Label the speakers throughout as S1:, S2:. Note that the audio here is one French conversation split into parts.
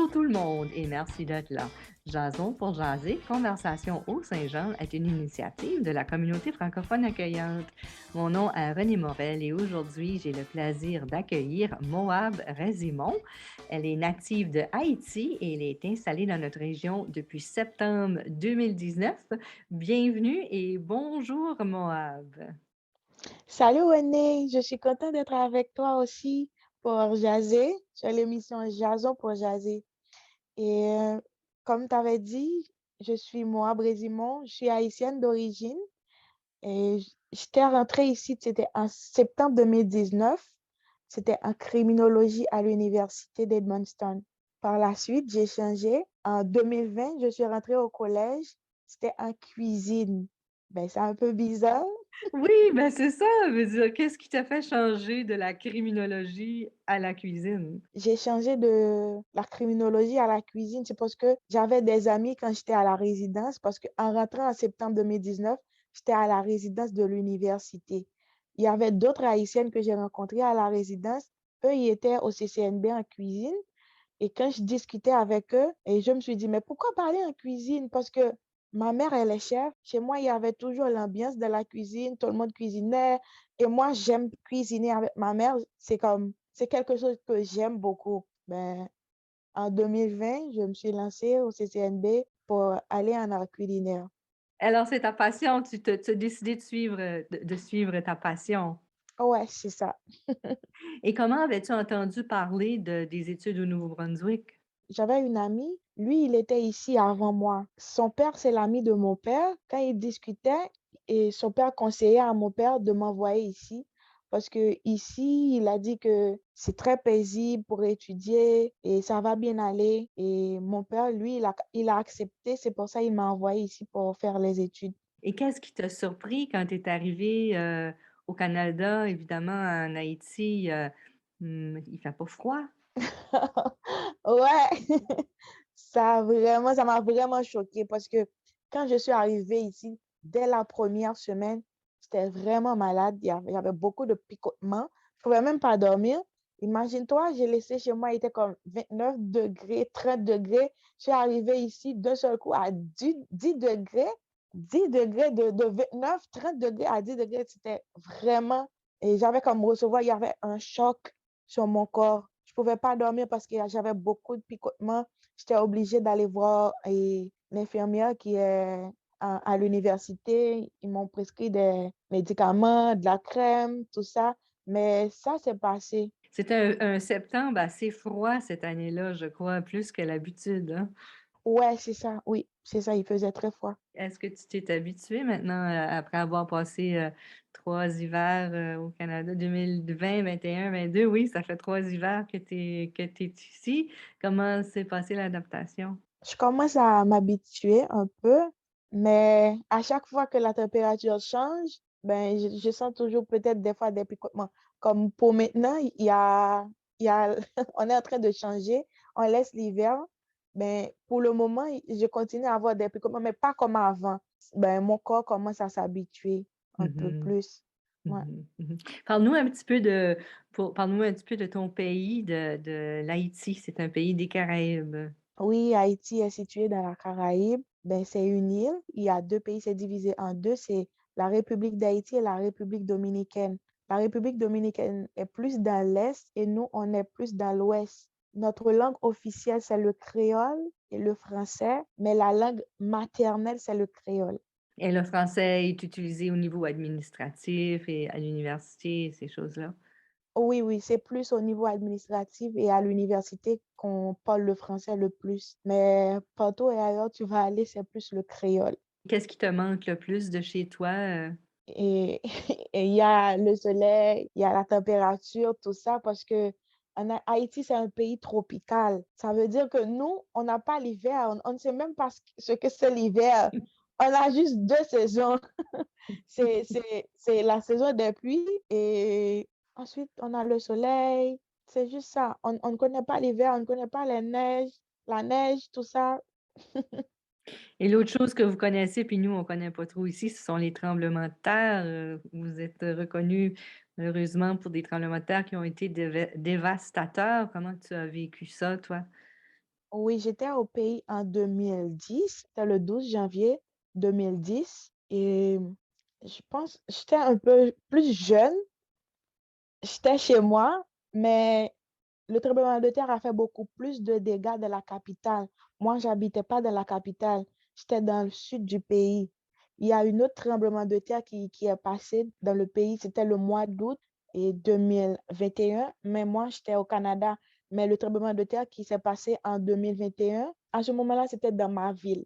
S1: Bonjour tout le monde et merci d'être là. Jason pour jaser, Conversation au Saint-Jean est une initiative de la communauté francophone accueillante. Mon nom est René Morel et aujourd'hui, j'ai le plaisir d'accueillir Moab Rézimon. Elle est native de Haïti et elle est installée dans notre région depuis septembre 2019. Bienvenue et bonjour Moab.
S2: Salut René, je suis contente d'être avec toi aussi pour jaser sur l'émission Jason pour jaser. Et comme tu avais dit, je suis Moa Brésimon, je suis haïtienne d'origine et j'étais rentrée ici, c'était en septembre 2019, c'était en criminologie à l'université d'Edmundston. Par la suite, j'ai changé. En 2020, je suis rentrée au collège, c'était en cuisine. Ben, c'est un peu bizarre.
S1: Oui, ben c'est ça, je veux dire, qu'est-ce qui t'a fait changer de la criminologie à la cuisine?
S2: J'ai changé de la criminologie à la cuisine. C'est parce que j'avais des amis quand j'étais à la résidence, parce qu'en rentrant en septembre 2019, j'étais à la résidence de l'université. Il y avait d'autres Haïtiennes que j'ai rencontrées à la résidence. Eux, ils étaient au CCNB en cuisine. Et quand je discutais avec eux, et je me suis dit, mais pourquoi parler en cuisine? Parce que ma mère, elle est chef. Chez moi, il y avait toujours l'ambiance de la cuisine, tout le monde cuisinait. Et moi, j'aime cuisiner avec ma mère. C'est quelque chose que j'aime beaucoup. Ben, en 2020, je me suis lancée au CCNB pour aller en art culinaire.
S1: Alors c'est ta passion, tu as décidé de suivre, de suivre ta passion.
S2: Ouais, c'est ça.
S1: Et comment avais-tu entendu parler des études au Nouveau-Brunswick?
S2: J'avais une amie, lui, il était ici avant moi. Son père, c'est l'ami de mon père. Quand ils discutaient, et son père conseillait à mon père de m'envoyer ici parce que ici, il a dit que c'est très paisible pour étudier et ça va bien aller. Et mon père, lui, il a accepté. C'est pour ça qu'il m'a envoyé ici pour faire les études.
S1: Et qu'est-ce qui t'a surpris quand tu es arrivé, au Canada, évidemment en Haïti, il fait pas froid?
S2: Ouais, ça m'a vraiment choquée parce que quand je suis arrivée ici, dès la première semaine, j'étais vraiment malade. Il y avait beaucoup de picotements. Je pouvais même pas dormir. Imagine-toi, j'ai laissé chez moi, il était comme 29 degrés, 30 degrés. Je suis arrivée ici d'un seul coup à 10 degrés, 10 degrés de 29, 30 degrés à 10 degrés. C'était vraiment, et j'avais comme recevoir, il y avait un choc sur mon corps. Je pouvais pas dormir parce que j'avais beaucoup de picotements. J'étais obligée d'aller voir l'infirmière qui est à l'université. Ils m'ont prescrit des médicaments, de la crème, tout ça. Mais ça, c'est passé.
S1: C'était un septembre assez froid cette année-là, je crois, plus que l'habitude, hein?
S2: Ouais, c'est ça. Oui, c'est ça. Il faisait très froid.
S1: Est-ce que tu t'es habitué maintenant, après avoir passé, 3 hivers, au Canada, 2020, 21, 22, oui, ça fait 3 hivers que tu es ici. Comment s'est passée l'adaptation?
S2: Je commence à m'habituer un peu, mais à chaque fois que la température change, ben, je sens toujours peut-être des fois des picotements. Comme pour maintenant, il y a, on est en train de changer, on laisse l'hiver. Ben, pour le moment, je continue à avoir des picotements, mais pas comme avant. Ben, mon corps commence à s'habituer un peu
S1: Mmh.
S2: plus. Ouais.
S1: Mmh mh. Parle-nous un petit peu parle-nous un petit peu de ton pays, de l'Haïti. C'est un pays des Caraïbes.
S2: Oui, Haïti est situé dans la Caraïbe. Ben, c'est une île. Il y a deux pays, c'est divisé en deux. C'est la République d'Haïti et la République dominicaine. La République dominicaine est plus dans l'est et nous, on est plus dans l'ouest. Notre langue officielle, c'est le créole et le français, mais la langue maternelle, c'est le créole.
S1: Et le français est utilisé au niveau administratif et à l'université, ces choses-là?
S2: Oui, oui, c'est plus au niveau administratif et à l'université qu'on parle le français le plus. Mais partout et ailleurs, tu vas aller, c'est plus le créole.
S1: Qu'est-ce qui te manque le plus de chez toi,
S2: Et et il y a le soleil, il y a la température, tout ça, parce que Haïti, c'est un pays tropical. Ça veut dire que nous, on n'a pas l'hiver, on ne sait même pas ce que c'est l'hiver. On a juste deux saisons. C'est la saison des pluies et ensuite, on a le soleil. C'est juste ça. On ne connaît pas l'hiver, on ne connaît pas les neiges, la neige, tout ça.
S1: Et l'autre chose que vous connaissez, puis nous, on connaît pas trop ici, ce sont les tremblements de terre. Vous êtes reconnus, malheureusement, pour des tremblements de terre qui ont été dévastateurs. Comment tu as vécu ça, toi?
S2: Oui, j'étais au pays en 2010, c'était le 12 janvier 2010 et je pense j'étais un peu plus jeune, j'étais chez moi, mais le tremblement de terre a fait beaucoup plus de dégâts dans la capitale. Moi, j'habitais pas dans la capitale, j'étais dans le sud du pays. Il y a une autre tremblement de terre qui est passé dans le pays, c'était le mois d'août et 2021, mais moi, j'étais au Canada. Mais le tremblement de terre qui s'est passé en 2021, à ce moment-là, c'était dans ma ville.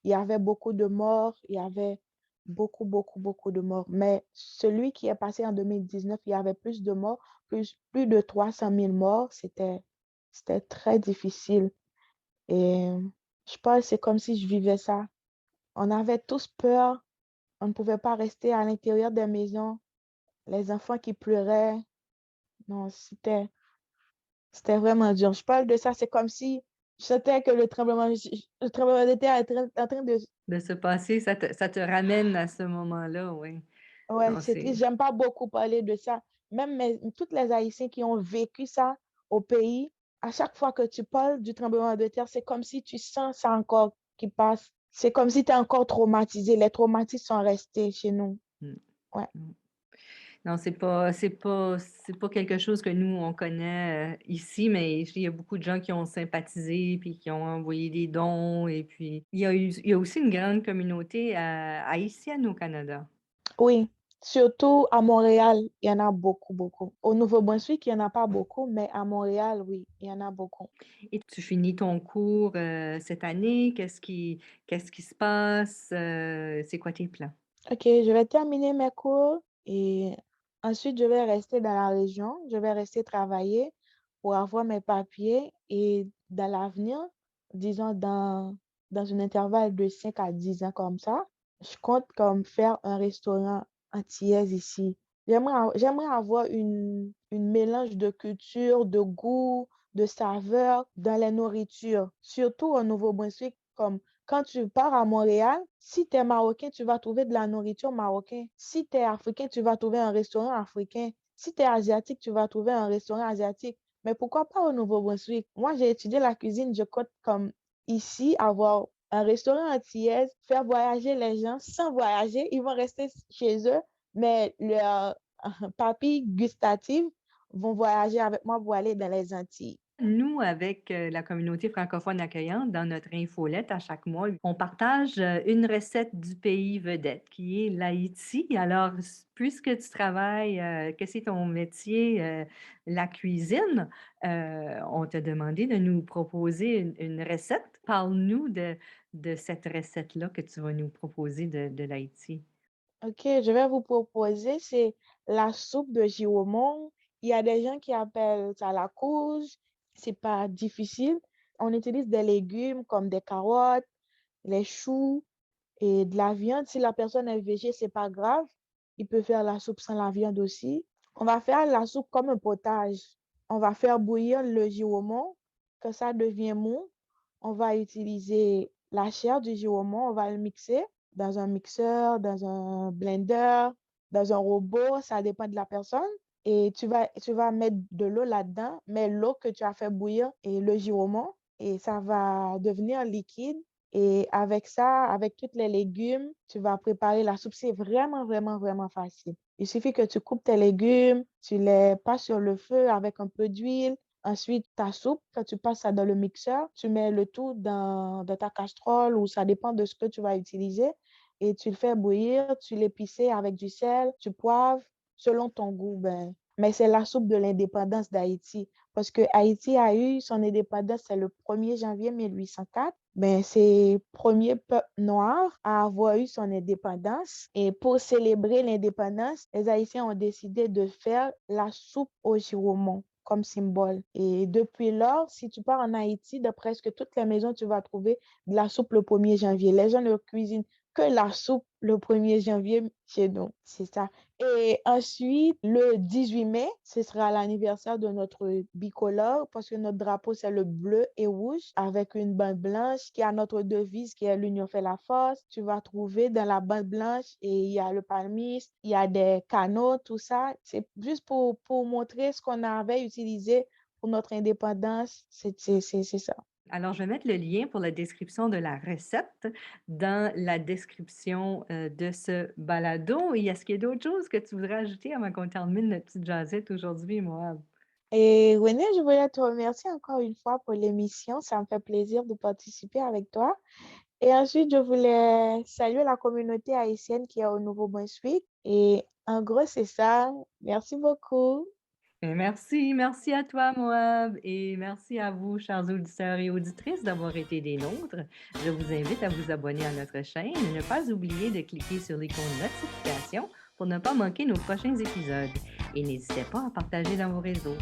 S2: Il y avait beaucoup de morts, il y avait beaucoup, beaucoup, beaucoup de morts. Mais celui qui est passé en 2019, il y avait plus de morts, plus de 300 000 morts. C'était très difficile. Et je pense que c'est comme si je vivais ça. On avait tous peur. On ne pouvait pas rester à l'intérieur des maisons. Les enfants qui pleuraient. Non, c'était vraiment dur. Je parle de ça, c'est comme si je sentais que le tremblement de terre est en train de.
S1: De se passer, ça te ramène à ce moment-là, oui.
S2: Ouais,
S1: Non,
S2: c'est
S1: c'est
S2: triste. J'aime pas beaucoup parler de ça. Même toutes les Haïtiens qui ont vécu ça au pays, à chaque fois que tu parles du tremblement de terre, c'est comme si tu sens ça encore qui passe. C'est comme si tu es encore traumatisé. Les traumatismes sont restés chez nous.
S1: mmh,
S2: Ouais.
S1: mmh. Non, c'est pas quelque chose que nous, on connaît, ici, mais il y a beaucoup de gens qui ont sympathisé, puis qui ont envoyé des dons et puis il y a aussi une grande communauté, haïtienne au Canada.
S2: Oui, surtout à Montréal, il y en a beaucoup, beaucoup. Au Nouveau-Brunswick, il n'y en a pas beaucoup, mais à Montréal, oui, il y en a beaucoup.
S1: Et tu finis ton cours, cette année? Qu'est-ce qui se passe? C'est quoi tes plans?
S2: Ok, je vais terminer mes cours et ensuite je vais rester dans la région. Je vais rester travailler pour avoir mes papiers et dans l'avenir, disons dans un intervalle de 5 à 10 ans comme ça, je compte comme faire un restaurant antillais ici. J'aimerais avoir une mélange de culture, de goût, de saveurs dans les nourritures, surtout au Nouveau-Brunswick, comme quand tu pars à Montréal, si tu es marocain, tu vas trouver de la nourriture marocaine. Si tu es africain, tu vas trouver un restaurant africain. Si tu es asiatique, tu vas trouver un restaurant asiatique. Mais pourquoi pas au Nouveau-Brunswick? Moi, j'ai étudié la cuisine, je compte comme ici avoir un restaurant antillais, faire voyager les gens sans voyager. Ils vont rester chez eux, mais leurs papilles gustatives vont voyager avec moi pour aller dans les Antilles.
S1: Nous, avec, la communauté francophone accueillante, dans notre infolette à chaque mois, on partage, une recette du pays vedette qui est l'Haïti. Alors, puisque tu travailles, que c'est ton métier, la cuisine, on t'a demandé de nous proposer une recette. Parle-nous de cette recette-là que tu vas nous proposer de l'Haïti.
S2: Ok, je vais vous proposer, c'est la soupe de giromon. Il y a des gens qui appellent ça la courge. C'est pas difficile. On utilise des légumes comme des carottes, les choux et de la viande. Si la personne est végé, c'est pas grave. Il peut faire la soupe sans la viande aussi. On va faire la soupe comme un potage. On va faire bouillir le giromon, que ça devient mou. On va utiliser la chair du giromon, on va le mixer dans un mixeur, dans un blender, dans un robot, ça dépend de la personne. Et tu vas mettre de l'eau là-dedans, mais l'eau que tu as fait bouillir et le giromon, et ça va devenir liquide. Et avec ça, avec tous les légumes, tu vas préparer la soupe. C'est vraiment, vraiment, vraiment facile. Il suffit que tu coupes tes légumes, tu les passes sur le feu avec un peu d'huile. Ensuite, ta soupe, quand tu passes ça dans le mixeur, tu mets le tout dans ta casserole ou ça dépend de ce que tu vas utiliser et tu le fais bouillir, tu l'épices avec du sel, tu poivres selon ton goût. Ben, mais c'est la soupe de l'indépendance d'Haïti parce que Haïti a eu son indépendance, c'est le 1er janvier 1804. Ben, c'est le premier peuple noir à avoir eu son indépendance. Et pour célébrer l'indépendance, les Haïtiens ont décidé de faire la soupe au giromon comme symbole. Et depuis lors, si tu pars en Haïti, de presque toutes les maisons, tu vas trouver de la soupe le 1er janvier. Les gens ne cuisinent que la soupe le 1er janvier chez nous. C'est ça. Et ensuite, le 18 mai, ce sera l'anniversaire de notre bicolore parce que notre drapeau, c'est le bleu et rouge avec une bande blanche qui a notre devise qui est l'union fait la force. Tu vas trouver dans la bande blanche et il y a le palmis, il y a des canaux, tout ça. C'est juste pour montrer ce qu'on avait utilisé pour notre indépendance. C'est ça.
S1: Alors, je vais mettre le lien pour la description de la recette dans la description, de ce balado et est-ce qu'il y a d'autres choses que tu voudrais ajouter avant qu'on termine notre petite jasette aujourd'hui, moi?
S2: Et René, je voulais te remercier encore une fois pour l'émission. Ça me fait plaisir de participer avec toi. Et ensuite, je voulais saluer la communauté haïtienne qui est au Nouveau-Brunswick. Et en gros, c'est ça. Merci beaucoup.
S1: Merci, merci à toi, Moab, et merci à vous, chers auditeurs et auditrices, d'avoir été des nôtres. Je vous invite à vous abonner à notre chaîne et ne pas oublier de cliquer sur l'icône notification pour ne pas manquer nos prochains épisodes. Et n'hésitez pas à partager dans vos réseaux.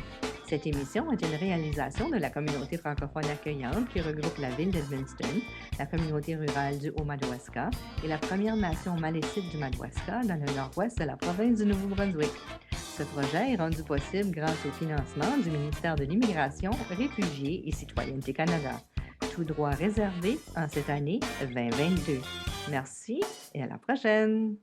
S1: Cette émission est une réalisation de la communauté francophone accueillante qui regroupe la ville d'Edmundston, la communauté rurale du Haut-Madawaska et la Première Nation malécite du Madawaska dans le nord-ouest de la province du Nouveau-Brunswick. Ce projet est rendu possible grâce au financement du ministère de l'Immigration, Réfugiés et Citoyenneté Canada. Tout droit réservé en cette année 2022. Merci et à la prochaine!